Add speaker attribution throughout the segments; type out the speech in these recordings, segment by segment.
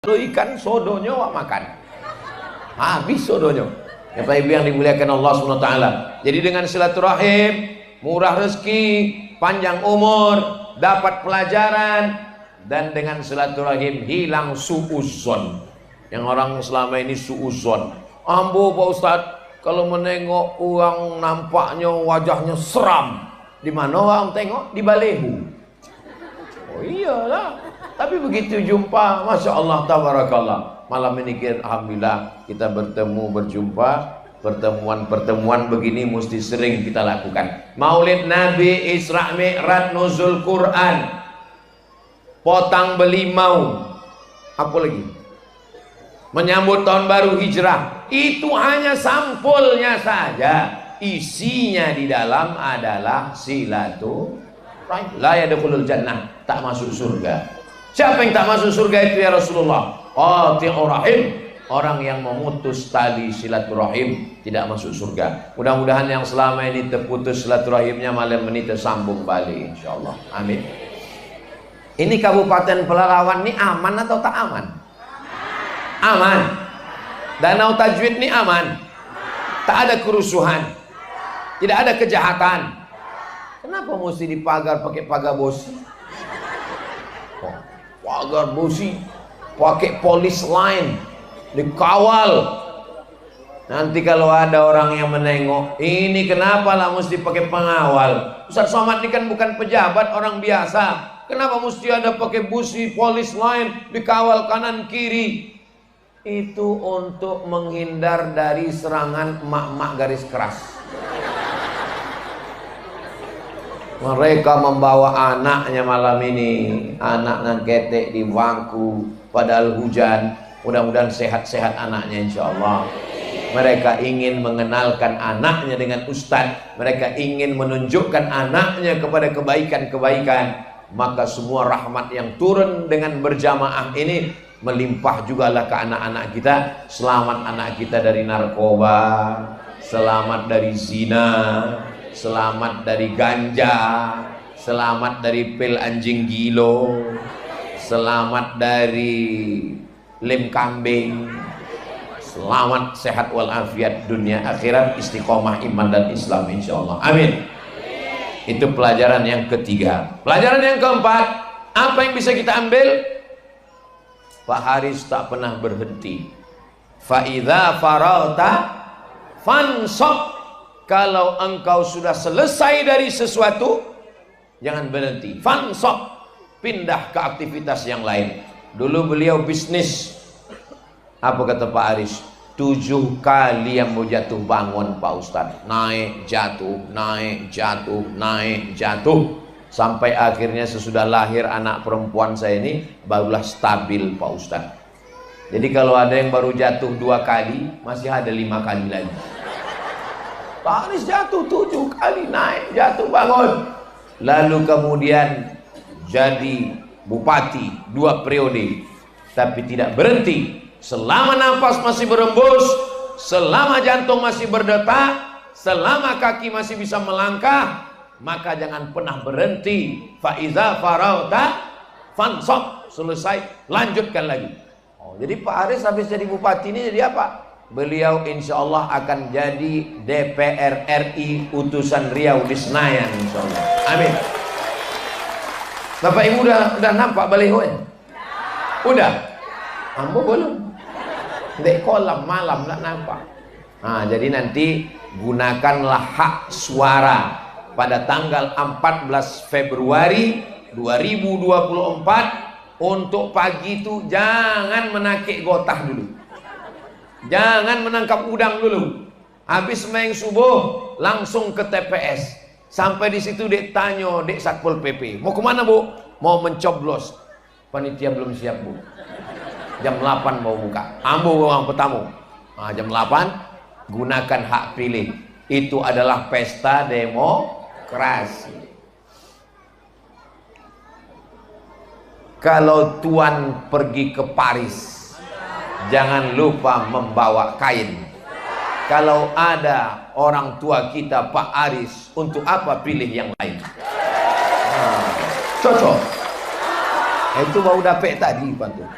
Speaker 1: Lo ikan sodonya wak makan. Habis sodonya. Ya Pak Ibu yang dimuliakan Allah SWT. Jadi dengan silaturahim, murah rezeki, panjang umur, dapat pelajaran, dan dengan silaturahim hilang suuzon. Yang orang selama ini suuzon. Ambo Pak Ustadz, kalau menengok orang nampaknya wajahnya seram. Di mana orang tengok? Di balehu. Oh iyalah. Tapi begitu jumpa, Masya Allah, tabarakallah. Malam ini alhamdulillah kita berjumpa. Pertemuan begini mesti sering kita lakukan. Maulid Nabi, Isra Mi'raj, Nuzul Quran, potang belimau, apa lagi? Menyambut tahun baru hijrah. Itu hanya sampulnya saja. Isinya di dalam adalah silaturahim. La yadkhulul jannah, tak masuk surga. Siapa yang tak masuk surga itu ya Rasulullah? Qati'ur rahim, orang yang memutus tali silaturahim tidak masuk surga. Mudah-mudahan yang selama ini terputus silaturahimnya malam ini tersambung balik insyaallah. Amin. Ini Kabupaten Pelalawan ini aman atau tak aman? Aman. Danau Tajwid ini aman. Tak ada kerusuhan. Tidak ada kejahatan. Kenapa mesti dipagar pakai pagar bosi? Pagar bosi, pakai polis lain, dikawal. Nanti kalau ada orang yang menengok, ini kenapa lah mesti pakai pengawal? Ustaz Somad ini kan bukan pejabat, orang biasa. Kenapa mesti ada pakai busi, polis lain, dikawal kanan kiri? Itu untuk menghindar dari serangan emak-emak garis keras. Mereka membawa anaknya malam ini, anak nan ketek di bangku, padahal hujan. Mudah-mudahan sehat-sehat anaknya insya Allah. Mereka ingin mengenalkan anaknya dengan ustadz. Mereka ingin menunjukkan anaknya kepada kebaikan-kebaikan. Maka semua rahmat yang turun dengan berjamaah ini melimpah jugalah ke anak-anak kita. Selamat anak kita dari narkoba, selamat dari zina, selamat dari ganja, selamat dari pil anjing gilo, selamat dari lem kambing, selamat sehat walafiat dunia akhirat, istiqomah iman dan Islam insyaallah. Amin. Itu pelajaran yang ketiga. Pelajaran yang keempat, apa yang bisa kita ambil? Pak Haris tak pernah berhenti. Fa idza faragta fansab. Kalau engkau sudah selesai dari sesuatu, jangan berhenti. Fansab, pindah ke aktivitas yang lain. Dulu beliau bisnis. Apa kata Pak Aris? 7 kali yang mau jatuh bangun Pak Ustadz. Naik, jatuh, naik, jatuh, naik, jatuh. Sampai akhirnya sesudah lahir anak perempuan saya ini, barulah stabil Pak Ustadz. Jadi kalau ada yang baru jatuh 2 kali, masih ada 5 kali lagi. Pak Anies jatuh 7 kali, naik, jatuh, bangun. Lalu kemudian jadi bupati 2 periode, tapi tidak berhenti. Selama nafas masih berembus, selama jantung masih berdetak, selama kaki masih bisa melangkah, maka jangan pernah berhenti. Fa iza farauta fansab, selesai, lanjutkan lagi. Oh, jadi Pak Aris habis jadi bupati ini jadi apa? Beliau insya Allah akan jadi DPR RI utusan Riau di Senayan insya Allah. Amin. Bapak Ibu udah nampak balihonya? Udah? Ambo belum? Dek kolam malam nggak nampak. Nah, jadi nanti gunakanlah hak suara pada tanggal 14 Februari 2024. Untuk pagi itu jangan menakik gotah dulu. Jangan menangkap udang dulu. Habis main subuh langsung ke TPS. Sampai di situ dek tanya dek Satpol PP, mau kemana Bu? Mau mencoblos. Panitia belum siap Bu. Jam 8 mau buka. Ambo orang petamu. Nah, jam 8 gunakan hak pilih. Itu adalah pesta demokrasi. Kalau Tuan pergi ke Paris, jangan lupa membawa kain. Kalau ada orang tua kita Pak Aris, untuk apa pilih yang lain? Cocok. Itu bau dapet tadi Pak tuh.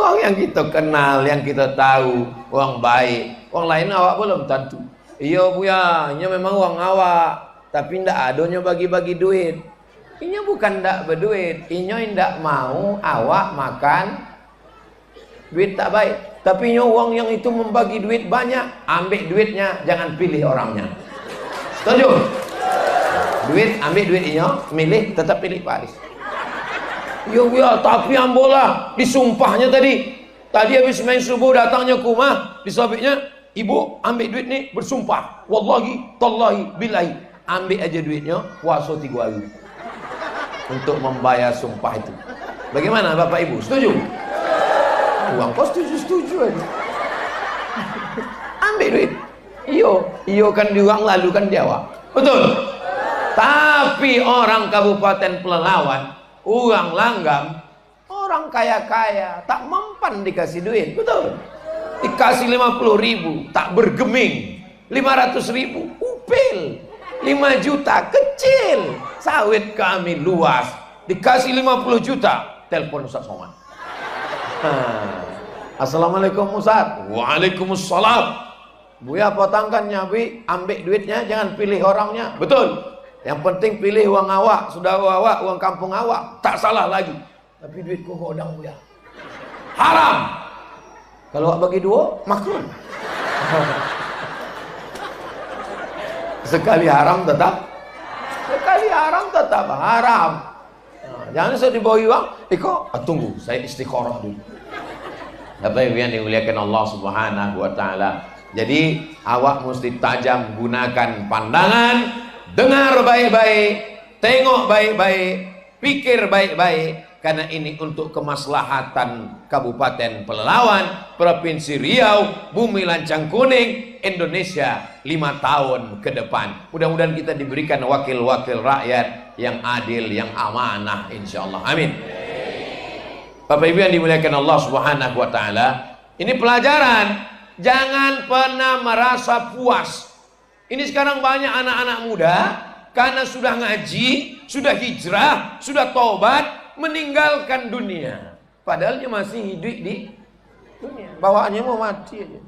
Speaker 1: Uang yang kita kenal, yang kita tahu, uang baik. Uang lain awak belum tentu. Iya buya, ini memang uang awak, tapi ndak adonyo bagi-bagi duit. Ini bukan ndak berduit, ini ndak mau awak makan duit tak baik. Tapi uang yang itu membagi duit banyak, ambil duitnya, jangan pilih orangnya. Setuju? Duit, ambil duit ini, milih, tetap pilih Pak Aris. Ya, tapi ambolah disumpahnya tadi. Tadi habis main subuh datangnya ke rumah, disabitnya, ibu ambil duit nih bersumpah. Wallahi, tallahi, billahi. Ambil aja duitnya, puasa 3 hari. Untuk membayar sumpah itu. Bagaimana Bapak Ibu? Setuju? Uang kau setuju aja. Ambil duit. Iyo kan di uang lalu kan Jawa. Betul. Tapi orang Kabupaten Pelalawan, uang langgam, orang kaya-kaya tak mempan dikasih duit. Betul. Dikasih 50.000 tak bergeming, 500.000 upil, 5 juta kecil, sawit kami luas, dikasih 50 juta, telepon Ustaz Somad. Assalamualaikum Ustaz. Waalaikumsalam. Buya potongkan nyabi, ambil duitnya, jangan pilih orangnya. Betul. Yang penting pilih uang awak, saudara awak, uang kampung awak, tak salah lagi. Tapi duitku godang Buya. Haram. Kalau awak bagi 2, makruh. Sekali haram tetap haram. Nah, jangan saya dibawa uang, tunggu, saya istikharah dulu. Bapak Ibu yang dimuliakan Allah Subhanahu wa taala. Jadi awak mesti tajam, gunakan pandangan, dengar baik-baik, tengok baik-baik, pikir baik-baik, karena ini untuk kemaslahatan Kabupaten Pelalawan, Provinsi Riau, Bumi Lancang Kuning, Indonesia 5 tahun ke depan. Mudah-mudahan kita diberikan wakil-wakil rakyat yang adil, yang amanah, insyaallah. Amin. Bapak Ibu yang dimuliakan Allah Subhanahu wa taala, ini pelajaran. Jangan pernah merasa puas. Ini sekarang banyak anak-anak muda karena sudah ngaji, sudah hijrah, sudah tobat, meninggalkan dunia. Padahal dia masih hidup di dunia. Bawaannya mau mati aja.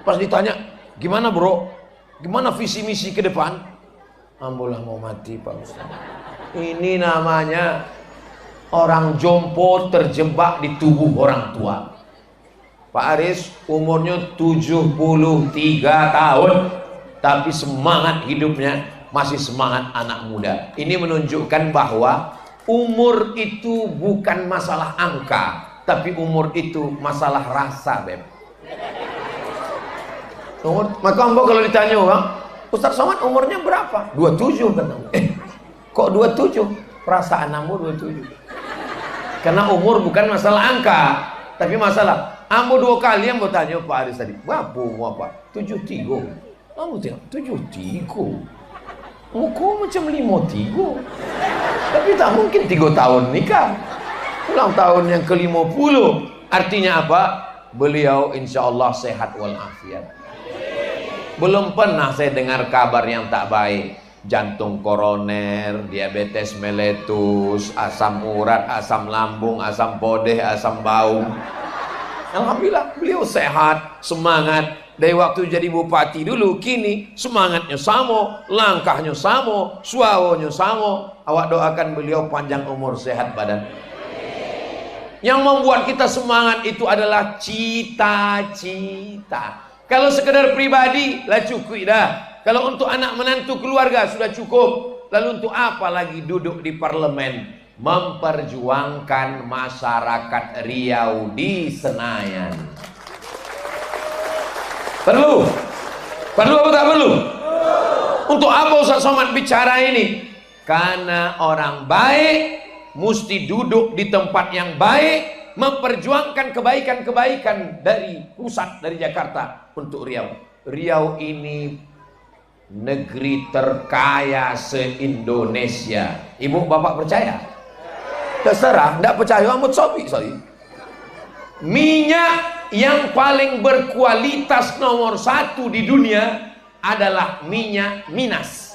Speaker 1: Pas ditanya, gimana bro? Gimana visi misi ke depan? Ambolah mau mati Pak Ustaz. Ini namanya orang jompo terjebak di tubuh orang tua. Pak Aris umurnya 73 tahun, tapi semangat hidupnya masih semangat anak muda. Ini menunjukkan bahwa umur itu bukan masalah angka, tapi umur itu masalah rasa, Beb. Maka ambo kalau ditanya orang, Ustaz Somad umurnya berapa? 27 katanya. Kok 27? Perasaan ambo 27. Karena umur bukan masalah angka, tapi masalah. Ambo 2 kali yang bertanya Pak Aris tadi, berapa umur apa? 73. Ambo tengok 73. Muka macam 53. Tapi tak mungkin 3 tahun nikah. Ulang tahun yang ke-50. Artinya apa? Beliau insya Allah sehat walafiat. Belum pernah saya dengar kabar yang tak baik. Jantung koroner, diabetes meletus, asam urat, asam lambung, asam podeh, asam bau. Alhamdulillah beliau sehat, semangat. Dari waktu jadi bupati dulu, kini semangatnya sama, langkahnya sama, suaranya sama. Awak doakan beliau panjang umur, sehat badan. Yang membuat kita semangat itu adalah cita-cita. Kalau sekedar pribadi lah cukup dah. Kalau untuk anak menantu keluarga sudah cukup. Lalu untuk apa lagi duduk di parlemen memperjuangkan masyarakat Riau di Senayan? Perlu apa tak perlu? Untuk apa Ustaz Somad bicara ini? Karena orang baik mesti duduk di tempat yang baik, memperjuangkan kebaikan-kebaikan dari pusat, dari Jakarta untuk Riau. Riau ini negeri terkaya se-Indonesia. Ibu bapak percaya? Terserah, tidak percaya amat sobi saya. Minyak yang paling berkualitas nomor 1 di dunia adalah minyak Minas.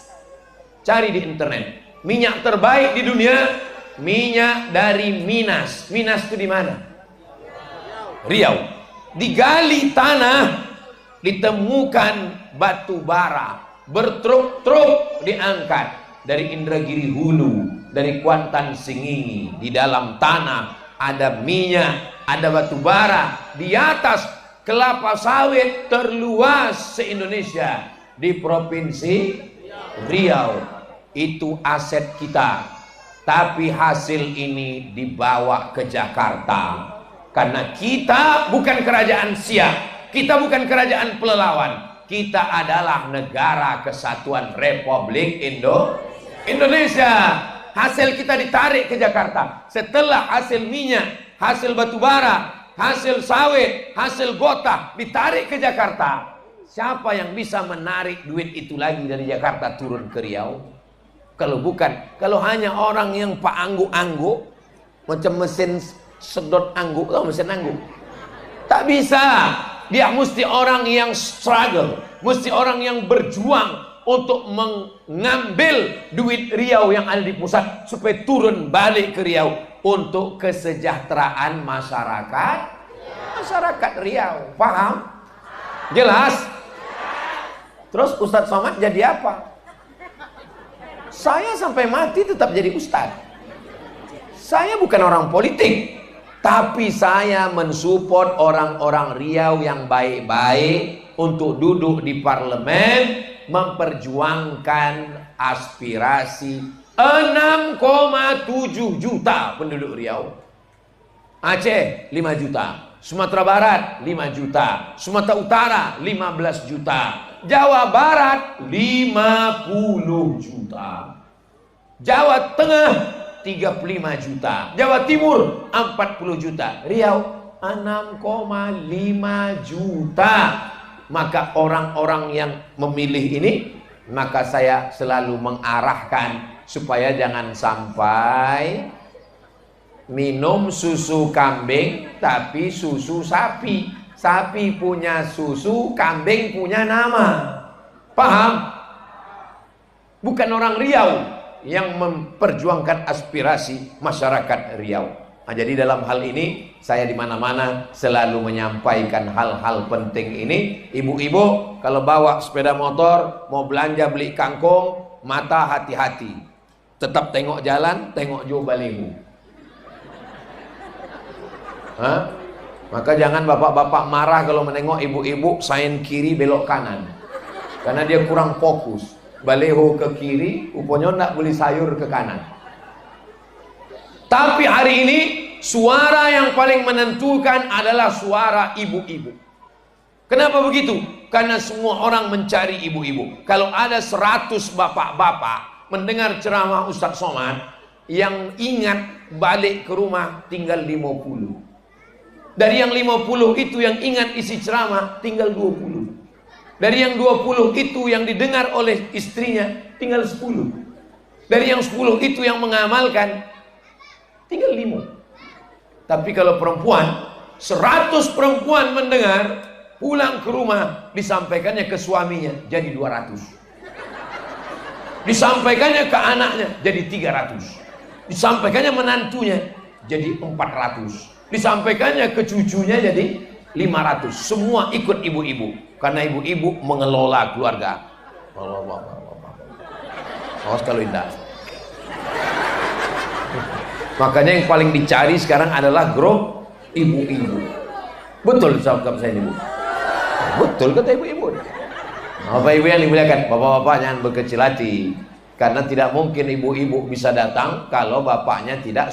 Speaker 1: Cari di internet. Minyak terbaik di dunia, minyak dari Minas. Minas itu di mana? Riau. Digali tanah, ditemukan batu bara, bertruk-truk diangkat dari Indragiri Hulu, dari Kuantan Singingi. Di dalam tanah ada minyak, ada batu bara. Di atas kelapa sawit terluas se-Indonesia di Provinsi Riau. Itu aset kita. Tapi hasil ini dibawa ke Jakarta. Karena kita bukan kerajaan Siak, kita bukan kerajaan Pelelawan, kita adalah Negara Kesatuan Republik Indonesia. Hasil kita ditarik ke Jakarta. Setelah hasil minyak, hasil batu bara, hasil sawit, hasil gota ditarik ke Jakarta. Siapa yang bisa menarik duit itu lagi dari Jakarta turun ke Riau? Kalau bukan, kalau hanya orang yang pak angguk-angguk, macam mesin sedot angguk, tau mesin angguk, tak bisa. Dia mesti orang yang struggle, mesti orang yang berjuang untuk mengambil duit Riau yang ada di pusat supaya turun balik ke Riau untuk kesejahteraan masyarakat Riau. Paham? Jelas? Terus Ustadz Somad jadi apa? Saya sampai mati tetap jadi ustadz. Saya bukan orang politik, tapi saya mensupport orang-orang Riau yang baik-baik untuk duduk di parlemen memperjuangkan aspirasi 6,7 juta penduduk Riau. Aceh 5 juta, Sumatera Barat 5 juta, Sumatera Utara 15 juta, Jawa Barat 50 juta, Jawa Tengah 35 juta, Jawa Timur 40 juta, Riau 6,5 juta. Maka orang-orang yang memilih ini, maka saya selalu mengarahkan supaya jangan sampai minum susu kambing tapi susu sapi. Sapi punya susu, kambing punya nama. Paham? Bukan orang Riau yang memperjuangkan aspirasi masyarakat Riau. Nah, jadi dalam hal ini saya di mana-mana selalu menyampaikan hal-hal penting ini. Ibu-ibu kalau bawa sepeda motor mau belanja beli kangkung, mata hati-hati. Tetap tengok jalan, tengok jauh baliho. Hah? Maka jangan bapak-bapak marah kalau menengok ibu-ibu sain kiri belok kanan, karena dia kurang fokus. Baleho ke kiri, uponya nak beli sayur ke kanan. Tapi hari ini suara yang paling menentukan adalah suara ibu-ibu. Kenapa begitu? Karena semua orang mencari ibu-ibu. Kalau ada 100 bapak-bapak mendengar ceramah Ustadz Somad, yang ingat balik ke rumah tinggal 50. Dari yang 50 itu yang ingat isi ceramah tinggal 20. Dari yang 20 itu yang didengar oleh istrinya tinggal 10. Dari yang 10 itu yang mengamalkan tinggal 5. Tapi kalau perempuan, 100 perempuan mendengar, pulang ke rumah disampaikannya ke suaminya jadi 200. Disampaikannya ke anaknya jadi 300. Disampaikannya menantunya jadi 400. Disampaikannya ke cucunya jadi 500. Semua ikut ibu-ibu, karena ibu-ibu mengelola keluarga. Awas kalau indah. Makanya yang paling dicari sekarang adalah grup ibu-ibu. Betul sahabat saya ibu. Betul kata ibu-ibu. Bapak ibu yang dimuliakan, bapak-bapak jangan berkecil hati, karena tidak mungkin ibu-ibu bisa datang kalau bapaknya tidak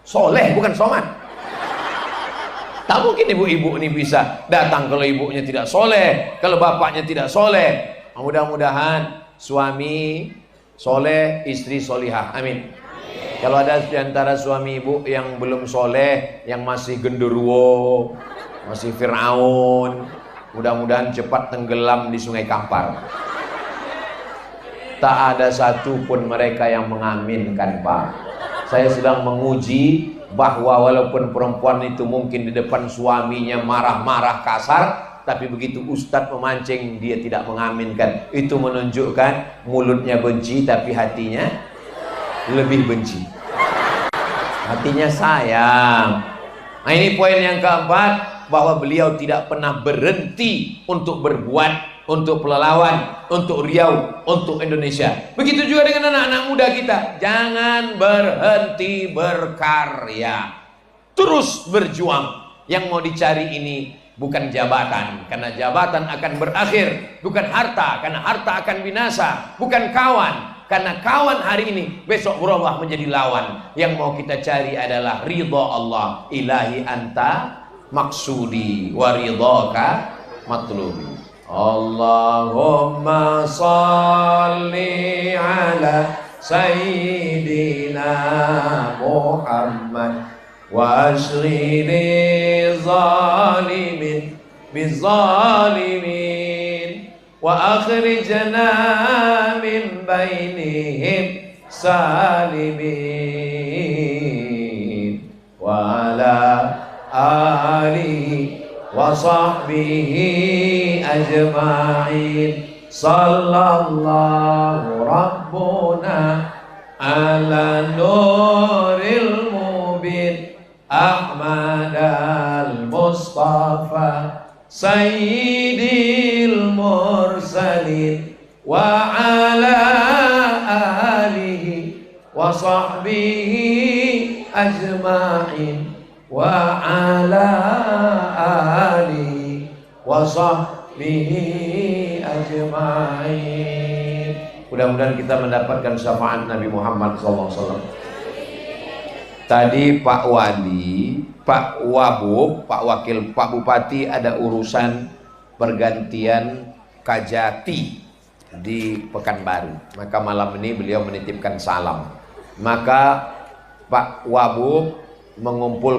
Speaker 1: soleh, bukan somad. Tak mungkin ibu-ibu ini bisa datang kalau ibunya tidak soleh, kalau bapaknya tidak soleh. Mudah-mudahan suami soleh, istri solihah. Amin. Kalau ada di antara suami ibu yang belum soleh, yang masih genderuwo, masih Fir'aun, mudah-mudahan cepat tenggelam di Sungai Kampar. Tak ada satupun mereka yang mengaminkan, Pak. Saya sedang menguji bahwa walaupun perempuan itu mungkin di depan suaminya marah-marah kasar, tapi begitu Ustadz memancing dia tidak mengaminkan. Itu menunjukkan mulutnya benci tapi hatinya lebih benci. Hatinya sayang. Nah, ini poin yang keempat, bahwa beliau tidak pernah berhenti untuk berbuat, untuk Pelalawan, untuk Riau, untuk Indonesia. Begitu juga dengan anak-anak muda kita. Jangan berhenti berkarya, terus berjuang. Yang mau dicari ini bukan jabatan, karena jabatan akan berakhir. Bukan harta, karena harta akan binasa. Bukan kawan, karena kawan hari ini besok berubah menjadi lawan. Yang mau kita cari adalah ridha Allah. Ilahi anta maksudi wa ridhaka matlubi. Allahumma salli ala sayyidina Muhammad wa ashghili zalimin bizalimin wa akhrijna min bainihim salimin wa ala alihi wa sahbihi ajma'in. Sallallahu rabbuna ala nuril mubin Ahmad al-Mustafa Sayyidil mursalin wa ala alihi wa sahbihi ajma'in wa ala alihi wa sahbihi ajma'in. Mudah-mudahan kita mendapatkan syafaat Nabi Muhammad SAW. Tadi Pak Wali, Pak Wabub, Pak Wakil, Pak Bupati ada urusan pergantian Kajati di Pekanbaru. Maka malam ini beliau menitipkan salam. Maka Pak Wabub mengumpulkan